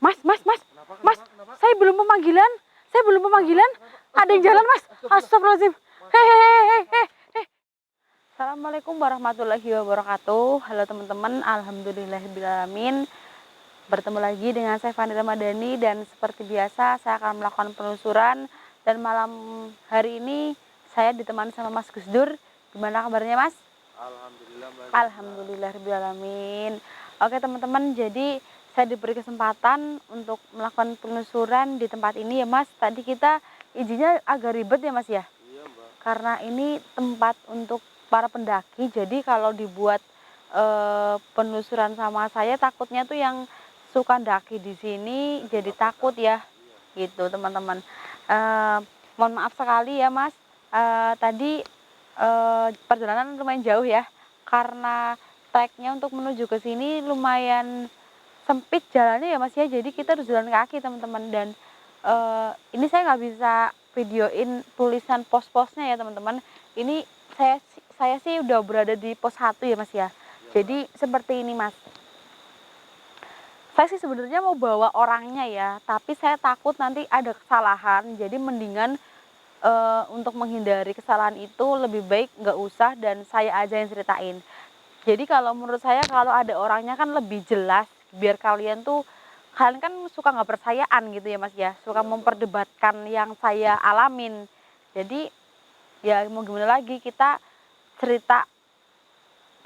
Mas, mas, mas, Kenapa, mas, kenapa? saya belum pemanggilan. Saya belum pemanggilan. Ada yang jalan, Mas. Astagfirullahaladzim. Hehehe. Assalamualaikum warahmatullahi wabarakatuh. Halo teman-teman, alhamdulillahirrahmanirrahim. Bertemu lagi dengan saya Fani Ramadhani, dan seperti biasa saya akan melakukan penelusuran. Dan malam hari ini saya ditemani sama Mas Gus Dur. Gimana kabarnya, Mas? Alhamdulillah, Mbak. Alhamdulillahirrahmanirrahim. Oke teman-teman, jadi saya diberi kesempatan untuk melakukan penelusuran di tempat ini ya Mas. Tadi kita izinnya agak ribet ya Mas ya, Iya, Mbak. karena ini tempat untuk para pendaki. Jadi kalau dibuat penelusuran sama saya, takutnya tuh yang suka daki di sini jadi takut ya, gitu teman-teman. Mohon maaf sekali ya Mas, tadi perjalanan lumayan jauh ya, karena treknya untuk menuju ke sini lumayan sempit jalannya ya Mas ya, jadi kita harus jalan kaki teman-teman. Dan ini saya nggak bisa videoin tulisan pos-posnya ya teman-teman. Ini saya sih udah berada di pos 1 ya Mas ya. Jadi seperti ini Mas, saya sih sebenarnya mau bawa orangnya ya, tapi saya takut nanti ada kesalahan. Jadi mendingan untuk menghindari kesalahan itu lebih baik nggak usah dan saya aja yang ceritain. Jadi kalau menurut saya kalau ada orangnya kan lebih jelas, biar kalian kan suka nggak percayaan gitu ya Mas ya, suka memperdebatkan yang saya alamin. Jadi ya mau gimana lagi, kita cerita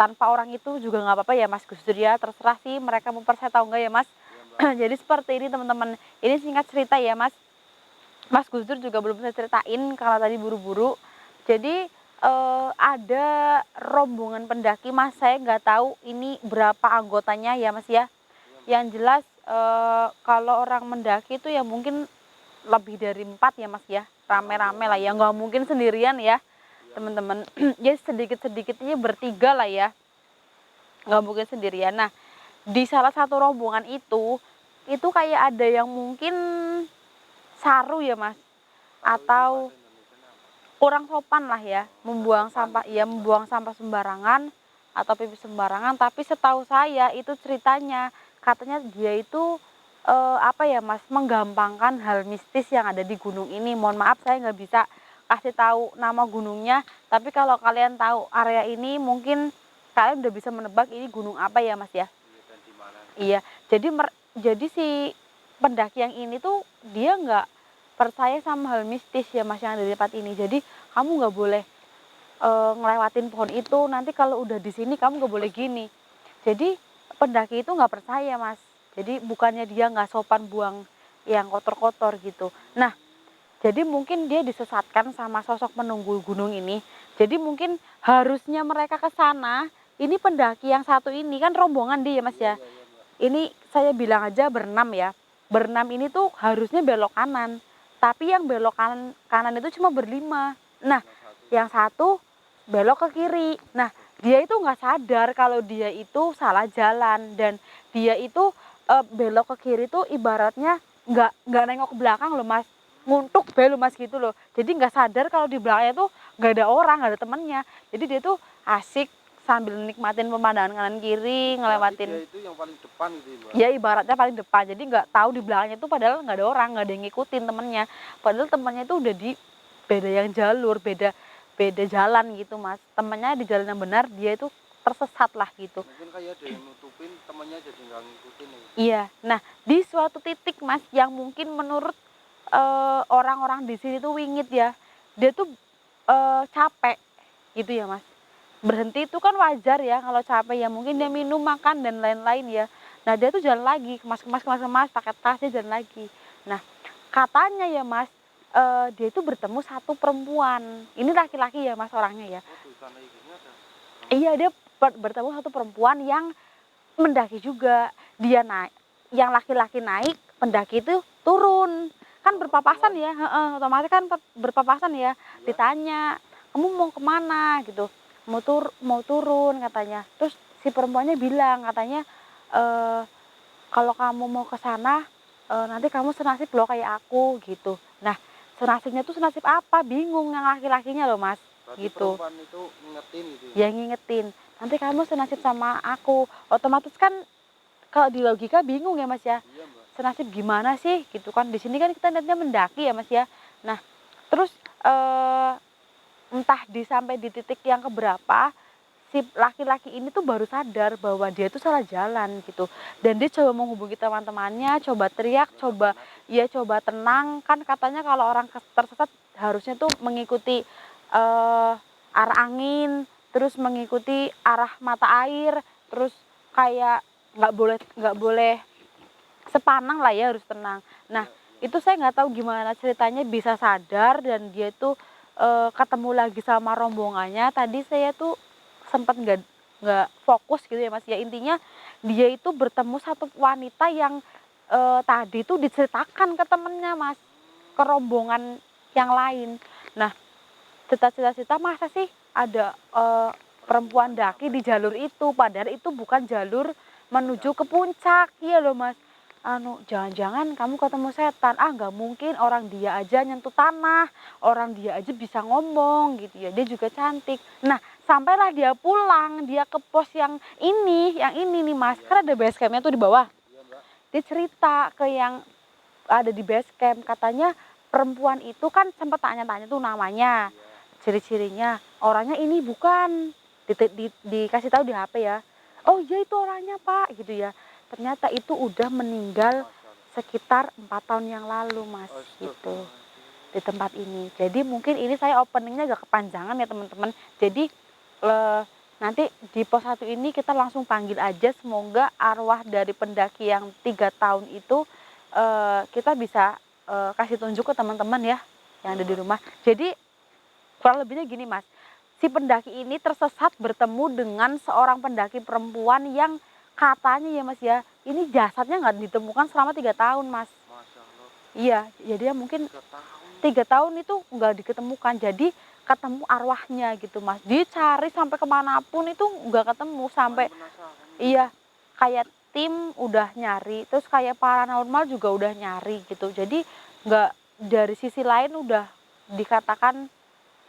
tanpa orang itu juga nggak apa-apa ya Mas Gus Dur ya, terserah sih mereka mau percaya atau enggak ya Mas. Jadi seperti ini teman-teman, ini singkat cerita ya Mas. Mas Gus Dur juga belum saya ceritain karena tadi buru-buru. Jadi ada rombongan pendaki Mas, saya nggak tahu ini berapa anggotanya ya Mas ya. Yang jelas kalau orang mendaki itu ya mungkin lebih dari 4 ya Mas ya, rame-rame lah ya, nggak mungkin sendirian ya teman-teman. Ya sedikit-sedikitnya bertiga lah ya, nggak mungkin sendirian. Nah di salah satu rombongan itu kayak ada yang mungkin saru ya Mas, atau kurang sopan lah ya, membuang sampah sembarangan atau pipis sembarangan. Tapi setahu saya itu ceritanya, katanya dia itu apa ya Mas, menggampangkan hal mistis yang ada di gunung ini. Mohon maaf saya nggak bisa kasih tahu nama gunungnya, tapi kalau kalian tahu area ini mungkin kalian udah bisa menebak ini gunung apa ya Mas ya. Iya, jadi si pendaki yang ini tuh dia nggak percaya sama hal mistis ya Mas yang ada di tempat ini. Jadi kamu nggak boleh ngelewatin pohon itu, nanti kalau udah di sini kamu nggak boleh gini. Jadi pendaki itu nggak percaya Mas. Jadi bukannya dia nggak sopan buang yang kotor-kotor gitu. Nah jadi mungkin dia disesatkan sama sosok penunggu gunung ini. Jadi mungkin harusnya mereka ke sana. Ini pendaki yang satu ini kan rombongan dia Mas ya. Ini saya bilang aja berenam ya. Berenam ini tuh harusnya belok kanan. Tapi yang belok kanan itu cuma berlima. Nah, yang satu belok ke kiri. Nah, dia itu nggak sadar kalau dia itu salah jalan, dan dia itu belok ke kiri tuh ibaratnya nggak nengok ke belakang loh Mas, nguntuk be lo Mas gitu loh. Jadi nggak sadar kalau di belakangnya tuh nggak ada orang, nggak ada temennya. Jadi dia tuh asik sambil nikmatin pemandangan kanan kiri, ngelewatin. Dia itu yang paling depan gitu Mbak. Ya ibaratnya paling depan, jadi nggak tahu di belakangnya tuh padahal nggak ada orang, nggak ada yang ngikutin temennya. Padahal temennya itu udah di beda yang jalur, beda jalan gitu Mas. Temennya di jalan yang benar, dia itu tersesat lah gitu. Mungkin kayak ada yang nutupin, temennya jadi nggak ngikutin ya. Iya, nah di suatu titik Mas yang mungkin menurut orang-orang di sini tuh wingit ya, dia tuh capek gitu ya Mas. Berhenti itu kan wajar ya kalau capek ya, mungkin dia minum, makan dan lain-lain ya. Nah dia tuh jalan lagi, kemas, pakai tas, dia jalan lagi. Nah katanya ya Mas, dia itu bertemu satu perempuan. Ini laki-laki ya Mas orangnya ya. Oh, di sana ini ada. Iya, dia bertemu satu perempuan yang mendaki juga. Dia naik, yang laki-laki naik, pendaki itu turun. Kan berpapasan ya, otomatis kan berpapasan ya. Ditanya, kamu mau kemana gitu? Mau turun katanya. Terus si perempuannya bilang katanya, kalau kamu mau ke sana nanti kamu senasib loh kayak aku gitu. Nah senasibnya tuh senasib apa? Bingung yang laki-lakinya loh Mas. Berarti Gitu. perempuan itu ngingetin gitu Ya ngingetin, nanti kamu senasib sama aku. Otomatis kan kalau di logika bingung ya Mas ya. Iya Mbak. senasib gimana sih gitu kan. Di sini kan kita niatnya mendaki ya Mas ya. Nah terus entah sampai di titik yang keberapa, si laki-laki ini tuh baru sadar bahwa dia tuh salah jalan gitu. Dan dia coba menghubungi teman-temannya, coba teriak, coba ya coba tenang. Kan katanya kalau orang tersesat harusnya tuh mengikuti arah angin, terus mengikuti arah mata air, terus kayak nggak boleh sepanang lah ya, harus tenang. Nah itu saya nggak tahu gimana ceritanya bisa sadar dan dia tuh ketemu lagi sama rombongannya. Tadi saya tuh sempat nggak fokus gitu ya Mas ya. Intinya dia itu bertemu satu wanita yang tadi tuh diceritakan ke temennya Mas, ke rombongan yang lain. Nah cita-cita masa sih ada perempuan daki di jalur itu, padahal itu bukan jalur menuju ke puncak. Iya loh Mas, jangan-jangan kamu ketemu setan. Ah nggak mungkin, orang dia aja nyentuh tanah, orang dia aja bisa ngomong gitu ya, dia juga cantik. Nah sampailah dia pulang, dia ke pos yang ini nih Mas, kan ada base campnya tuh di bawah. Iya Mbak. Dia cerita ke yang ada di base camp, katanya perempuan itu kan sempat tanya-tanya tuh namanya, ciri-cirinya, orangnya ini bukan, dikasih tahu di HP ya. Oh iya itu orangnya Pak gitu ya. Ternyata itu udah meninggal Masya Allah. sekitar 4 tahun yang lalu Mas gitu, Astagfirullahaladzim. di tempat ini. Jadi mungkin ini saya openingnya agak kepanjangan ya teman-teman. Jadi nanti di pos 1 ini kita langsung panggil aja, semoga arwah dari pendaki yang 3 tahun itu kita bisa kasih tunjuk ke teman-teman ya yang ada di rumah. Jadi kurang lebihnya gini Mas, si pendaki ini tersesat bertemu dengan seorang pendaki perempuan yang katanya ya Mas ya, ini jasadnya nggak ditemukan selama 3 tahun Mas. Masya Allah. Iya, jadi ya mungkin 3 tahun. 3 tahun itu nggak diketemukan, jadi ketemu arwahnya gitu Mas. Dicari sampai kemanapun itu nggak ketemu, sampai Penasaran. iya kayak tim udah nyari, terus kayak paranormal juga udah nyari gitu. Jadi nggak, dari sisi lain udah dikatakan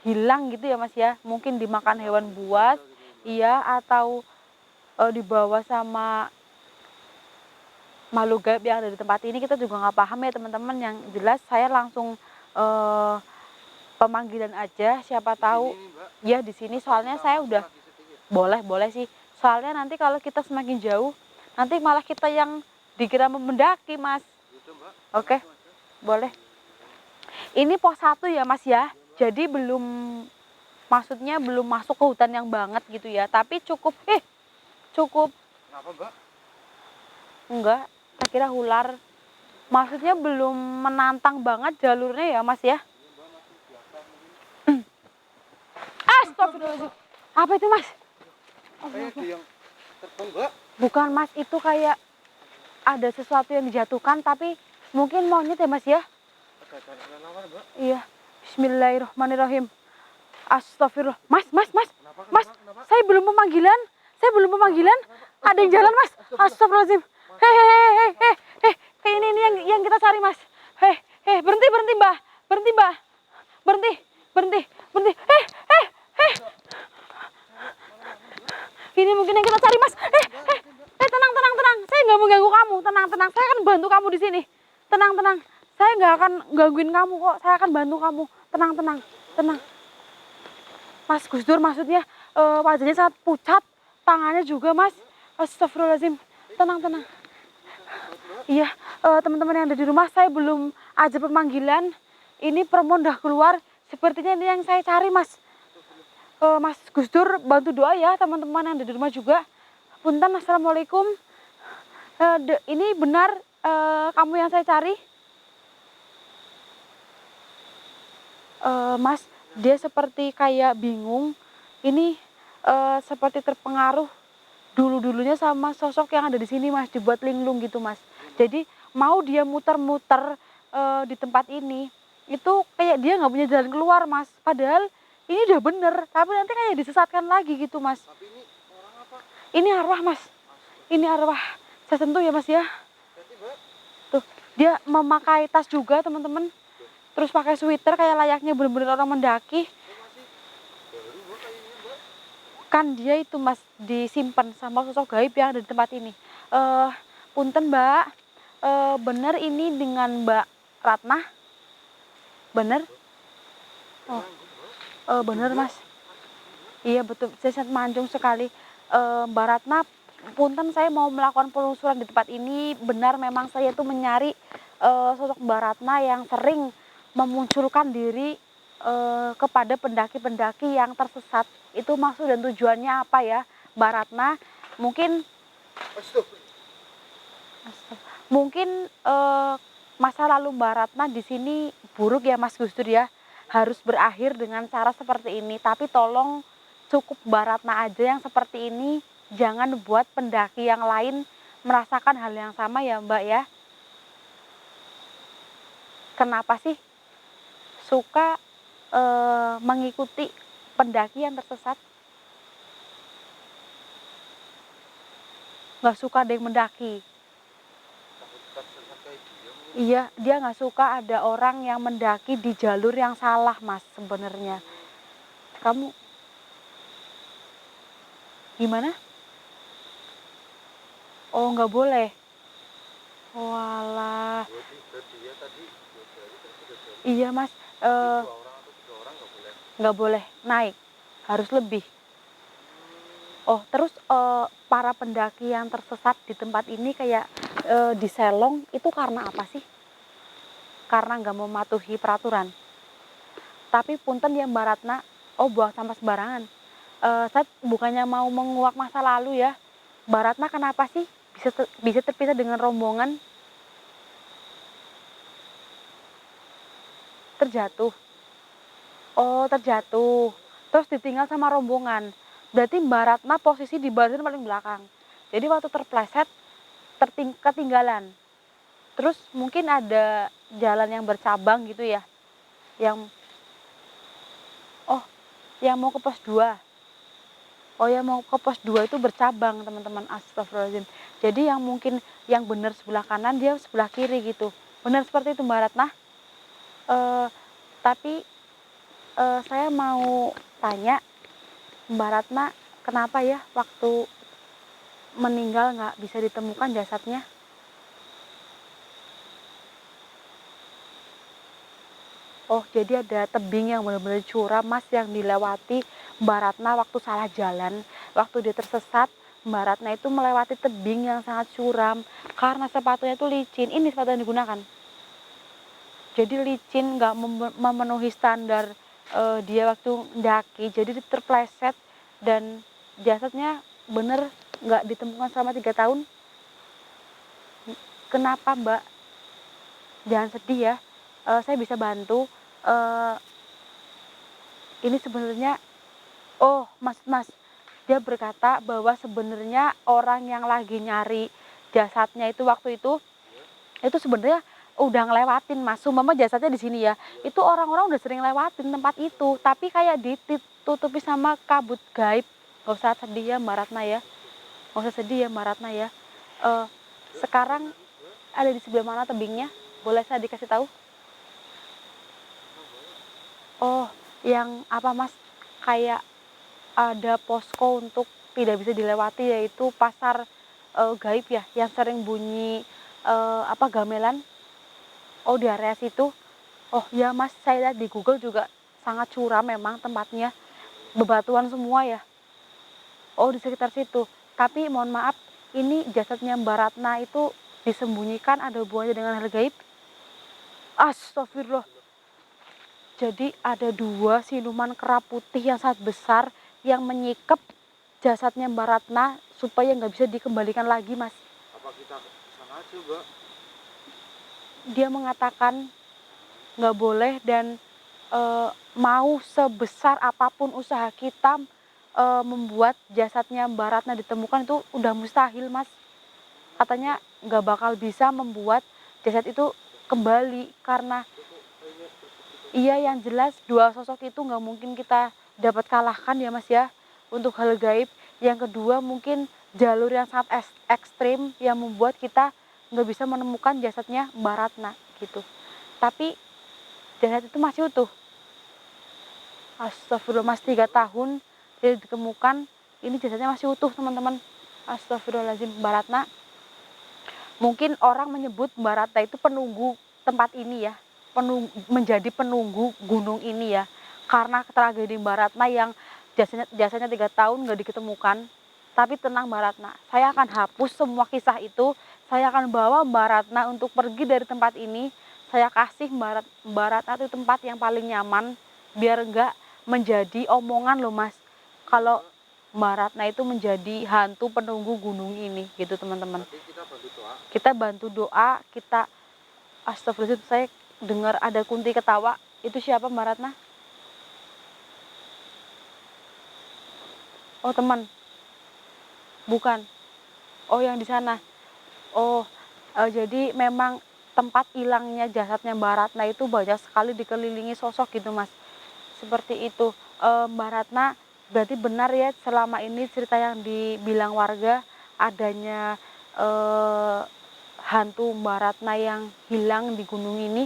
hilang gitu ya Mas ya. Mungkin dimakan hewan buas, iya, atau dibawa sama makhluk gaib yang ada di tempat ini, kita juga nggak paham ya teman-teman. Yang jelas saya langsung pemanggilan aja, siapa tahu Ini Mbak. ya di sini. Soalnya Kita saya masuk udah lagi sedikit. boleh sih. Soalnya nanti kalau kita semakin jauh, nanti malah kita yang dikira mendaki Mas. Gitu Mbak. Oke, Langsung aja. boleh. Ini pos 1 ya Mas ya. Jadi belum, maksudnya belum masuk ke hutan yang banget gitu ya. Tapi cukup cukup Kenapa Mbak? enggak, saya kira ular. Maksudnya belum menantang banget jalurnya ya Mas ya. Iya Mbak, masih biasa mungkin. Astagfirullahaladzim. Apa itu Mas? Kayak ada yang terbang Mbak. Bukan Mas, itu kayak ada sesuatu yang dijatuhkan, tapi mungkin monyet ya Mas ya. Ada kelelawar Mbak. Iya. Bismillahirrahmanirrahim. Astagfirullah. Mas. Kenapa? Mas, Kenapa? saya belum pemanggilan. Ada yang jalan Mas. Astagfirullahaladzim. Hei. Ini yang kita cari Mas. Berhenti Mbak. Berhenti. Ini mungkin yang kita cari Mas. Tenang. Saya nggak mau ganggu kamu. Tenang. Saya akan bantu kamu di sini. Tenang. Saya nggak akan gangguin kamu kok. Saya akan bantu kamu. Tenang. Mas Gus Dur maksudnya wajahnya sangat pucat, tangannya juga Mas. Astagfirullahaladzim. Tenang. Iya, teman-teman yang ada di rumah, saya belum aja pemanggilan. Ini perempuan udah keluar. Sepertinya ini yang saya cari Mas. Mas Gus Dur bantu doa ya teman-teman yang ada di rumah juga. Punten, assalamualaikum. Ini benar kamu yang saya cari? Mas, dia seperti kayak bingung. Ini seperti terpengaruh dulunya sama sosok yang ada di sini Mas, dibuat linglung gitu Mas. Jadi mau dia muter-muter di tempat ini, itu kayak dia nggak punya jalan keluar Mas. Padahal ini udah bener, tapi nanti kayak disesatkan lagi gitu Mas. Tapi ini orang apa? Ini arwah Mas. Ini arwah. Saya sentuh ya Mas ya. Berarti Mbak. Tuh, dia memakai tas juga teman-teman. Terus pakai sweater kayak layaknya bener-bener orang mendaki. Ini masih baru Mbak kayaknya Mbak. Kan dia itu Mas disimpan sama sosok gaib yang ada di tempat ini. Punten Mbak, Bener ini dengan Mbak Ratna? Bener? Oh, Ganggu mbak. bener Juga Mas. Iya betul, saya sangat mancung sekali. Mbak Ratna, punten saya mau melakukan penelusuran di tempat ini, benar memang saya tuh mencari, sosok Mbak Ratna yang sering memunculkan diri, kepada pendaki-pendaki yang tersesat. Itu maksud dan tujuannya apa ya, Mbak Ratna? Mungkin astagfirullah. mungkin, masa lalu Mbak Ratna di sini buruk ya Mas Gus Dur ya, harus berakhir dengan cara seperti ini. Tapi tolong cukup Mbak Ratna aja yang seperti ini, jangan buat pendaki yang lain merasakan hal yang sama ya Mbak ya. Kenapa sih suka, mengikuti pendaki yang tersesat? Nggak suka ada yang mendaki. Takut tersesat kayak dia mungkin. Iya, dia nggak suka ada orang yang mendaki di jalur yang salah Mas sebenarnya. Kamu gimana? Oh nggak boleh. Walah, Buat dia tadi 2 jari terus 3 jari. iya Mas, Jadi 2 orang atau 3 orang nggak boleh. nggak boleh naik, harus lebih. Hmm, Oh terus, para pendaki yang tersesat di tempat ini kayak, di Selong itu karena apa sih? Karena nggak mematuhi peraturan. Tapi punten ya Mbak Ratna, oh buang sampah sembarangan. Saya bukannya mau menguak masa lalu ya, Mbak Ratna kenapa sih bisa terpisah dengan rombongan? Terjatuh? Oh terjatuh, terus ditinggal sama rombongan. Berarti Mbak Ratna posisi di barisan paling belakang. Jadi waktu terpleset, ketinggalan. Terus mungkin ada jalan yang bercabang gitu ya, yang oh yang mau ke pos 2. Oh yang mau ke pos 2 itu bercabang teman-teman, astagfirullahaladzim. Jadi yang mungkin yang benar sebelah kanan, dia sebelah kiri gitu. Benar seperti itu Mbak Ratna. Eh, tapi saya mau tanya Mbak Ratna, kenapa ya waktu meninggal nggak bisa ditemukan jasadnya? Oh, jadi ada tebing yang benar-benar curam, Mas, yang dilewati Mbak Ratna waktu salah jalan. Waktu dia tersesat, Mbak Ratna itu melewati tebing yang sangat curam karena sepatunya itu licin. Ini sepatu yang digunakan. Jadi licin, nggak memenuhi standar dia waktu mendaki. Jadi dia terpleset dan jasadnya bener nggak ditemukan selama 3 tahun. Kenapa, Mbak? Jangan sedih ya. Saya bisa bantu. Eh, ini sebenarnya, oh Mas, dia berkata bahwa sebenarnya orang yang lagi nyari jasadnya itu waktu itu sebenarnya udah ngelewatin Mas. Sumpama jasadnya di sini ya, itu orang-orang udah sering lewatin tempat itu, tapi kayak ditutupi sama kabut gaib. Gak usah sedih ya Mbak Ratna ya, gak usah sedih ya Mbak Ratna ya. Eh, sekarang ada di sebelah mana tebingnya? Boleh saya dikasih tahu? Oh, yang apa Mas? Kayak ada posko untuk tidak bisa dilewati yaitu pasar gaib ya, yang sering bunyi apa gamelan. Oh di area situ. Oh ya Mas, saya lihat di Google juga sangat curam memang tempatnya, bebatuan semua ya. Oh di sekitar situ. Tapi mohon maaf, ini jasadnya Mbak Ratna itu disembunyikan, ada hubungannya dengan hal gaib? Astagfirullah. Jadi ada 2 siluman kera putih yang sangat besar yang menyikap jasadnya Mbak Ratna supaya nggak bisa dikembalikan lagi Mas. apa kita kesana aja mbak? Dia mengatakan nggak boleh dan mau sebesar apapun usaha kita membuat jasadnya Mbak Ratna ditemukan itu udah mustahil Mas. Katanya nggak bakal bisa membuat jasad itu kembali karena iya yang jelas 2 sosok itu nggak mungkin kita dapat kalahkan ya Mas ya untuk hal gaib. Yang kedua mungkin jalur yang sangat ekstrim yang membuat kita nggak bisa menemukan jasadnya Mbak Ratna gitu. Tapi jasad itu masih utuh. Astagfirullah Mas, 3 tahun tidak ditemukan, ini jasadnya masih utuh teman-teman. Astagfirullahaladzim Mbak Ratna. Mungkin orang menyebut Mbak Ratna itu penunggu tempat ini ya, menjadi penunggu gunung ini ya. Karena tragedi Mbak Ratna yang jasanya 3 tahun nggak diketemukan. Tapi tenang Mbak Ratna, saya akan hapus semua kisah itu. Saya akan bawa Mbak Ratna untuk pergi dari tempat ini. Saya kasih Mbak Ratna itu tempat yang paling nyaman, biar nggak menjadi omongan loh Mas. Kalau Mbak Ratna itu menjadi hantu penunggu gunung ini gitu teman-teman. Berarti kita bantu doa. Kita bantu doa, kita astagfirullahaladzim, saya dengar ada Kunti ketawa. Itu siapa Mbak Ratna? Oh teman, bukan. Oh yang di sana. Oh, jadi memang tempat hilangnya jasadnya Mbak Ratna itu banyak sekali dikelilingi sosok gitu Mas. Seperti itu. Mbak Ratna berarti benar ya selama ini cerita yang dibilang warga adanya hantu Mbak Ratna yang hilang di gunung ini.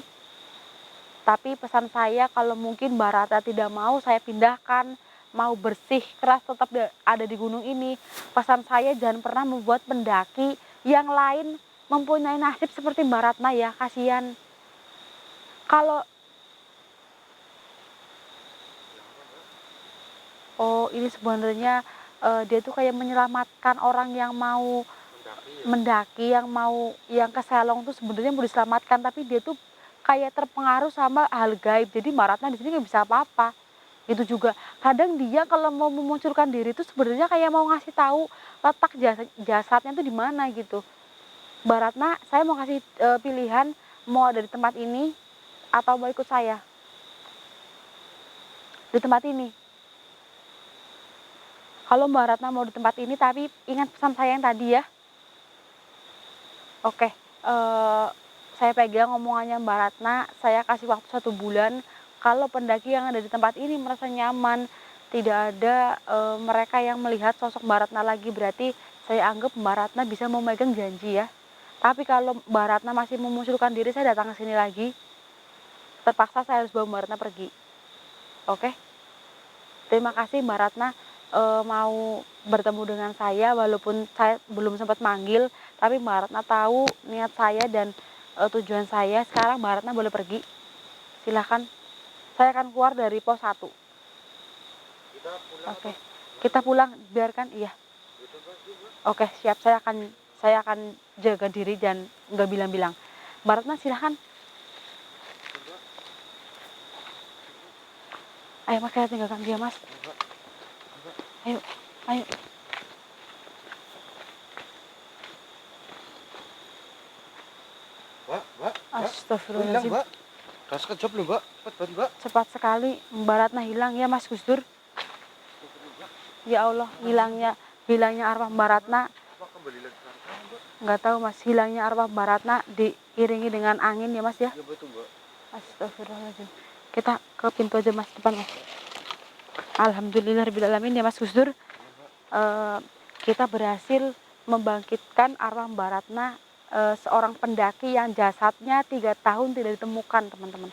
Tapi pesan saya kalau mungkin Mbak Ratna tidak mau saya pindahkan, mau bersih keras tetap ada di gunung ini. Pesan saya jangan pernah membuat pendaki yang lain mempunyai nasib seperti Mbak Ratna ya, kasihan. Kalau oh ini sebenarnya dia tuh kayak menyelamatkan orang yang mau Mendaki mendaki, ya. yang mau yang ke Selong tuh sebenarnya mau diselamatkan, tapi dia tuh kayak terpengaruh sama hal gaib. Jadi Mbak Ratna di sini nggak bisa apa-apa. Itu juga kadang dia kalau mau memunculkan diri itu sebenarnya kayak mau ngasih tahu letak jasadnya tuh di mana gitu. Mbak Ratna, saya mau kasih pilihan mau ada di tempat ini atau mau ikut saya di tempat ini. Kalau Mbak Ratna mau di tempat ini, tapi ingat pesan saya yang tadi ya. Oke, saya pegang omongannya Mbak Ratna, saya kasih waktu 1 bulan. Kalau pendaki yang ada di tempat ini merasa nyaman, tidak ada mereka yang melihat sosok Mbak Ratna lagi, berarti saya anggap Mbak Ratna bisa memegang janji ya. Tapi kalau Mbak Ratna masih memunculkan diri, saya datang ke sini lagi. Terpaksa saya harus bawa Mbak Ratna pergi. Oke? Terima kasih Mbak Ratna mau bertemu dengan saya walaupun saya belum sempat manggil, tapi Mbak Ratna tahu niat saya dan tujuan saya. Sekarang Mbak Ratna boleh pergi. Silahkan. Saya akan keluar dari pos 1. Kita pulang Oke. atau Kita pulang, biarkan iya. udah Mbak, yuk, Mbak. Oke, siap. Saya akan jaga diri dan nggak bilang-bilang. Mbak Ratna silahkan. Mbak. Ayo Mas, kita tinggalkan dia Mas. Mbak. Mbak. Ayo, ayo. Mbak, Mbak. Astagfirullahaladzim. Mbak. Gas kejap loh, Mbak. Cepat, Mbak. Cepat sekali Mbak Ratna hilang ya Mas Gus Dur. Ya Allah, hilangnya arwah Mbak Ratna. Apa kembali lagi ke sana, Mbak? Nggak tahu Mas, hilangnya arwah Mbak Ratna diiringi dengan angin ya Mas ya. Ya betul, Mbak. Astagfirullahaladzim. Kita ke pintu aja Mas, depan Mas. Alhamdulillahirrahmanirrahim ya Mas Gus Dur. Kita berhasil membangkitkan arwah Mbak Ratna, seorang pendaki yang jasadnya 3 tahun tidak ditemukan teman-teman.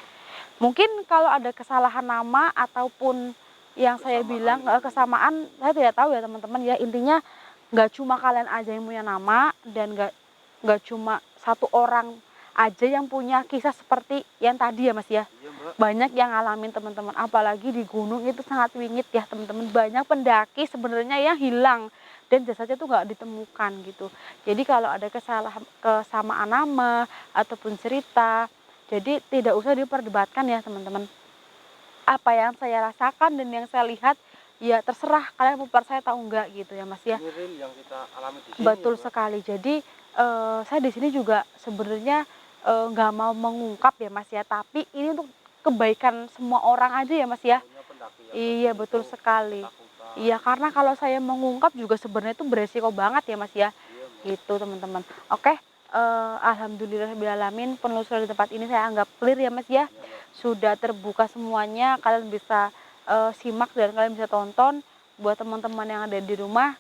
Mungkin kalau ada kesalahan nama ataupun yang saya bilang kesamaan, saya tidak tahu ya teman-teman ya. Intinya nggak cuma kalian aja yang punya nama dan nggak cuma 1 orang aja yang punya kisah seperti yang tadi ya Mas ya. Iya, Mbak. Banyak yang ngalamin teman-teman, apalagi di gunung itu sangat wingit ya teman-teman. Banyak pendaki sebenarnya yang hilang dan jasadnya tuh nggak ditemukan gitu. Jadi kalau ada kesamaan nama ataupun cerita, jadi tidak usah diperdebatkan ya teman-teman. Apa yang saya rasakan dan yang saya lihat ya terserah kalian mau percaya atau enggak gitu ya Mas ya. Ini real yang kita alami di sini. Betul ya, Mbak. sekali. Jadi saya di sini juga sebenarnya nggak mau mengungkap ya Mas ya, tapi ini untuk kebaikan semua orang aja ya Mas ya. Punya pendaki yang Iya seperti betul itu, sekali. ketakutan. Iya karena kalau saya mengungkap juga sebenarnya itu beresiko banget ya Mas ya. Iya, Mbak. Gitu teman-teman. Oke, alhamdulillahirobbilalamin penelusuran di tempat ini saya anggap clear ya Mas ya. Iya, Mbak. Sudah terbuka semuanya, kalian bisa simak dan kalian bisa tonton. Buat teman-teman yang ada di rumah,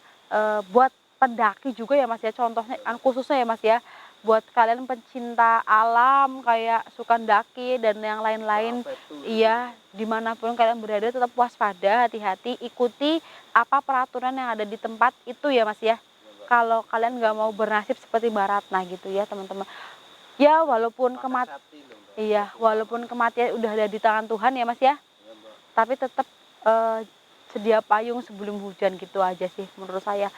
buat pendaki juga ya Mas ya, contohnya khususnya ya Mas ya, buat kalian pencinta alam kayak suka daki dan yang lain-lain. Apa itu? Iya, dimanapun kalian berada tetap waspada, hati-hati, ikuti apa peraturan yang ada di tempat itu ya Mas ya. Iya, Mbak. kalau kalian nggak mau bernasib seperti Mbak Ratna gitu ya teman-teman. Ya walaupun iya, walaupun kematian udah ada di tangan Tuhan ya Mas ya, Iya, Mbak. tapi tetap, sedia payung sebelum hujan gitu aja sih menurut saya.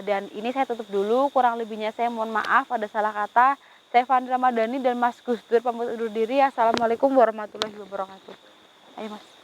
Dan ini saya tutup dulu, kurang lebihnya saya mohon maaf ada salah kata. Saya Fani Ramadhani dan Mas Gus Dur pamit undur diri. Assalamualaikum warahmatullahi wabarakatuh. Ayo Mas.